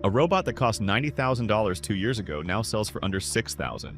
A robot that cost $90,000 2 years ago now sells for under $6,000.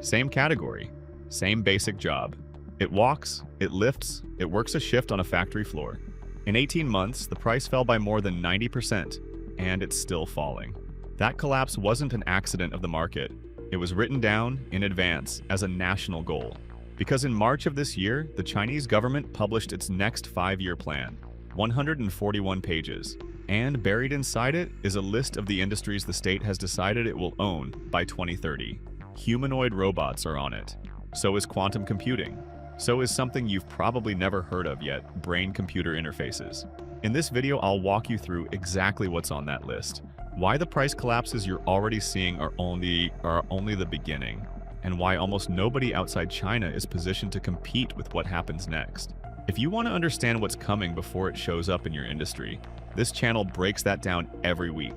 Same category, same basic job. It walks, it lifts, it works a shift on a factory floor. In 18 months, the price fell by more than 90%, and it's still falling. That collapse wasn't an accident of the market. It was written down in advance as a national goal. Because in March of this year, the Chinese government published its next 5-year plan, 141 pages. And buried inside it is a list of the industries the state has decided it will own by 2030. Humanoid robots are on it. So is quantum computing. So is something you've probably never heard of yet, brain-computer interfaces. In this video, I'll walk you through exactly what's on that list, why the price collapses you're already seeing are only the beginning, and why almost nobody outside China is positioned to compete with what happens next. If you want to understand what's coming before it shows up in your industry, this channel breaks that down every week.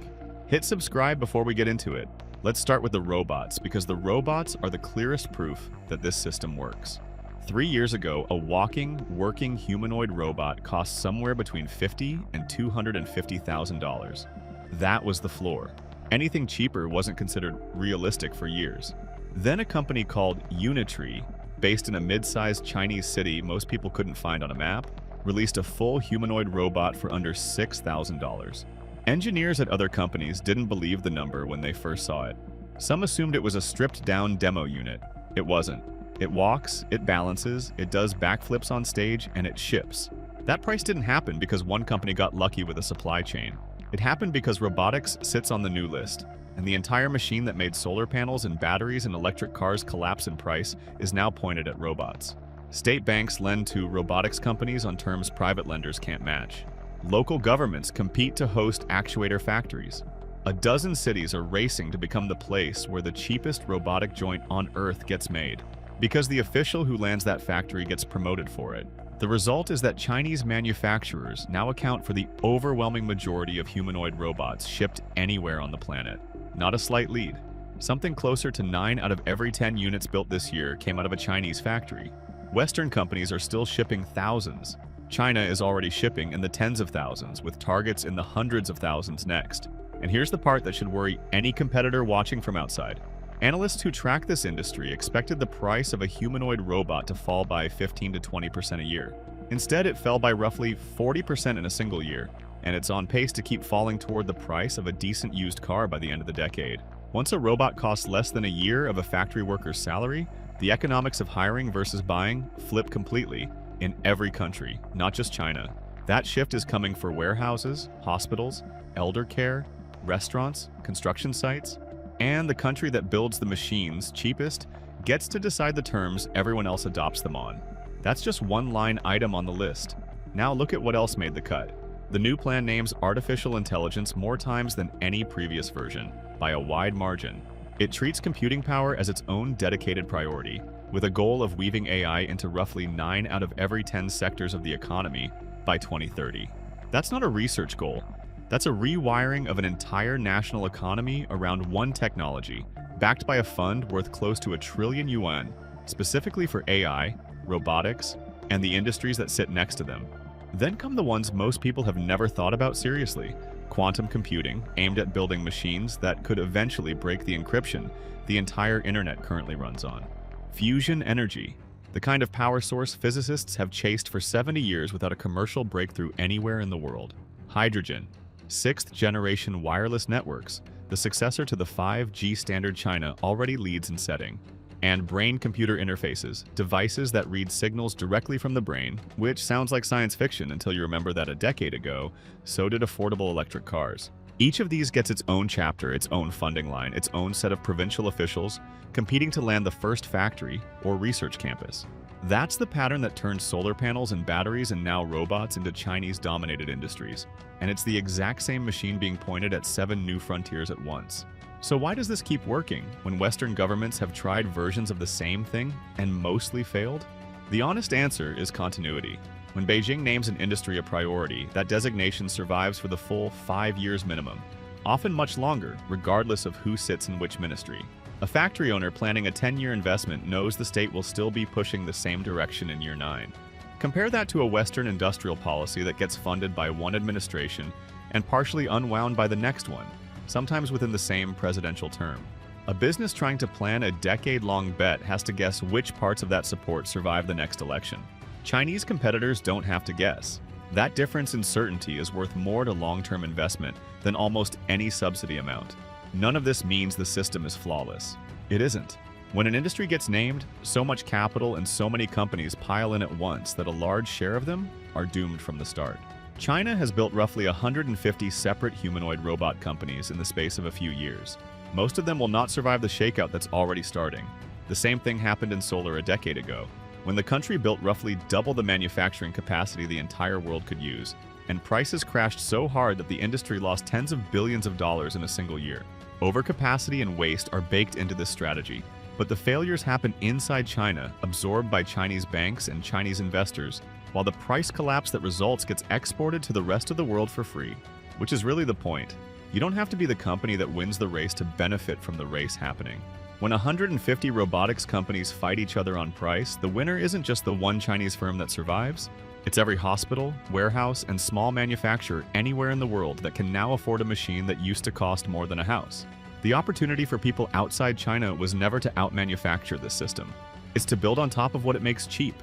Hit subscribe before we get into it. Let's start with the robots, because the robots are the clearest proof that this system works. 3 years ago, a walking, working humanoid robot cost somewhere between $50,000 and $250,000. That was the floor. Anything cheaper wasn't considered realistic for years. Then a company called Unitree, based in a mid-sized Chinese city most people couldn't find on a map, released a full humanoid robot for under $6,000. Engineers at other companies didn't believe the number when they first saw it. Some assumed it was a stripped-down demo unit. It wasn't. It walks, it balances, it does backflips on stage, and it ships. That price didn't happen because one company got lucky with a supply chain. It happened because robotics sits on the new list, and the entire machine that made solar panels and batteries in electric cars collapse in price is now pointed at robots. State banks lend to robotics companies on terms private lenders can't match. Local governments compete to host actuator factories. A dozen cities are racing to become the place where the cheapest robotic joint on Earth gets made, because the official who lands that factory gets promoted for it. The result is that Chinese manufacturers now account for the overwhelming majority of humanoid robots shipped anywhere on the planet. Not a slight lead. Something closer to 9 out of every 10 units built this year came out of a Chinese factory. Western companies are still shipping thousands. China is already shipping in the tens of thousands, with targets in the hundreds of thousands next. And here's the part that should worry any competitor watching from outside. Analysts who track this industry expected the price of a humanoid robot to fall by 15 to 20% a year. Instead, it fell by roughly 40% in a single year, and it's on pace to keep falling toward the price of a decent used car by the end of the decade. Once a robot costs less than a year of a factory worker's salary, the economics of hiring versus buying flip completely in every country, not just China. That shift is coming for warehouses, hospitals, elder care, restaurants, construction sites, and the country that builds the machines cheapest gets to decide the terms everyone else adopts them on. That's just one line item on the list. Now look at what else made the cut. The new plan names artificial intelligence more times than any previous version, by a wide margin. It treats computing power as its own dedicated priority, with a goal of weaving AI into roughly 9 out of every 10 sectors of the economy by 2030. That's not a research goal. That's a rewiring of an entire national economy around one technology, backed by a fund worth close to 1 trillion yuan, specifically for AI, robotics, and the industries that sit next to them. Then come the ones most people have never thought about seriously: quantum computing, aimed at building machines that could eventually break the encryption the entire internet currently runs on. Fusion energy, the kind of power source physicists have chased for 70 years without a commercial breakthrough anywhere in the world. Hydrogen, 6th-generation wireless networks, the successor to the 5G standard China already leads in setting. And brain-computer interfaces, devices that read signals directly from the brain, which sounds like science fiction until you remember that a decade ago, so did affordable electric cars. Each of these gets its own chapter, its own funding line, its own set of provincial officials, competing to land the first factory or research campus. That's the pattern that turned solar panels and batteries and now robots into Chinese-dominated industries. And it's the exact same machine being pointed at 7 new frontiers at once. So why does this keep working when Western governments have tried versions of the same thing and mostly failed? The honest answer is continuity. When Beijing names an industry a priority, that designation survives for the full 5 years minimum, often much longer, regardless of who sits in which ministry. A factory owner planning a 10-year investment knows the state will still be pushing the same direction in year 9. Compare that to a Western industrial policy that gets funded by one administration and partially unwound by the next one. sometimes within the same presidential term. A business trying to plan a decade-long bet has to guess which parts of that support survive the next election. Chinese competitors don't have to guess. That difference in certainty is worth more to long-term investment than almost any subsidy amount. None of this means the system is flawless. It isn't. When an industry gets named, so much capital and so many companies pile in at once that a large share of them are doomed from the start. China has built roughly 150 separate humanoid robot companies in the space of a few years. Most of them will not survive the shakeout that's already starting. The same thing happened in solar a decade ago, when the country built roughly double the manufacturing capacity the entire world could use, and prices crashed so hard that the industry lost tens of billions of dollars in a single year. Overcapacity and waste are baked into this strategy, but the failures happen inside China, absorbed by Chinese banks and Chinese investors, while the price collapse that results gets exported to the rest of the world for free. Which is really the point. You don't have to be the company that wins the race to benefit from the race happening. When 150 robotics companies fight each other on price, the winner isn't just the one Chinese firm that survives. It's every hospital, warehouse, and small manufacturer anywhere in the world that can now afford a machine that used to cost more than a house. The opportunity for people outside China was never to outmanufacture this system. It's to build on top of what it makes cheap.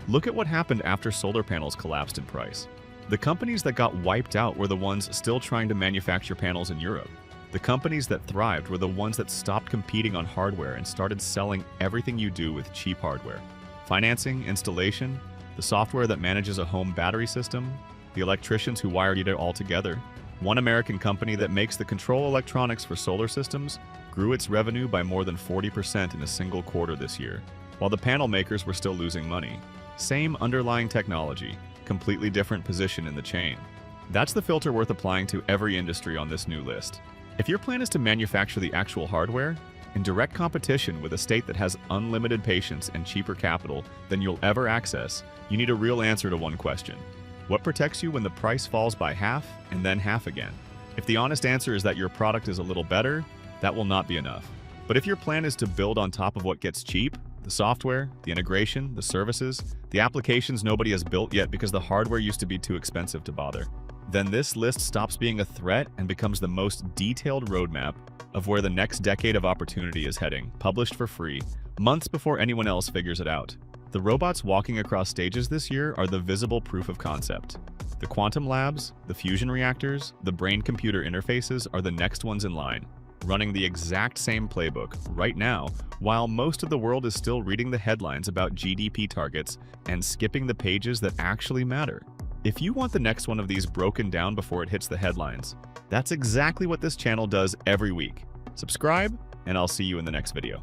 Look at what happened after solar panels collapsed in price. The companies that got wiped out were the ones still trying to manufacture panels in Europe. The companies that thrived were the ones that stopped competing on hardware and started selling everything you do with cheap hardware. Financing, installation, the software that manages a home battery system, the electricians who wired it all together. One American company that makes the control electronics for solar systems grew its revenue by more than 40% in a single quarter this year, while the panel makers were still losing money. Same underlying technology, completely different position in the chain. That's the filter worth applying to every industry on this new list. If your plan is to manufacture the actual hardware, in direct competition with a state that has unlimited patience and cheaper capital than you'll ever access, you need a real answer to one question. What protects you when the price falls by half and then half again? If the honest answer is that your product is a little better, that will not be enough. But if your plan is to build on top of what gets cheap, the software, the integration, the services, the applications nobody has built yet because the hardware used to be too expensive to bother, then this list stops being a threat and becomes the most detailed roadmap of where the next decade of opportunity is heading, published for free, months before anyone else figures it out. The robots walking across stages this year are the visible proof of concept. The quantum labs, the fusion reactors, the brain-computer interfaces are the next ones in line, running the exact same playbook right now, while most of the world is still reading the headlines about GDP targets and skipping the pages that actually matter. If you want the next one of these broken down before it hits the headlines, that's exactly what this channel does every week. Subscribe, and I'll see you in the next video.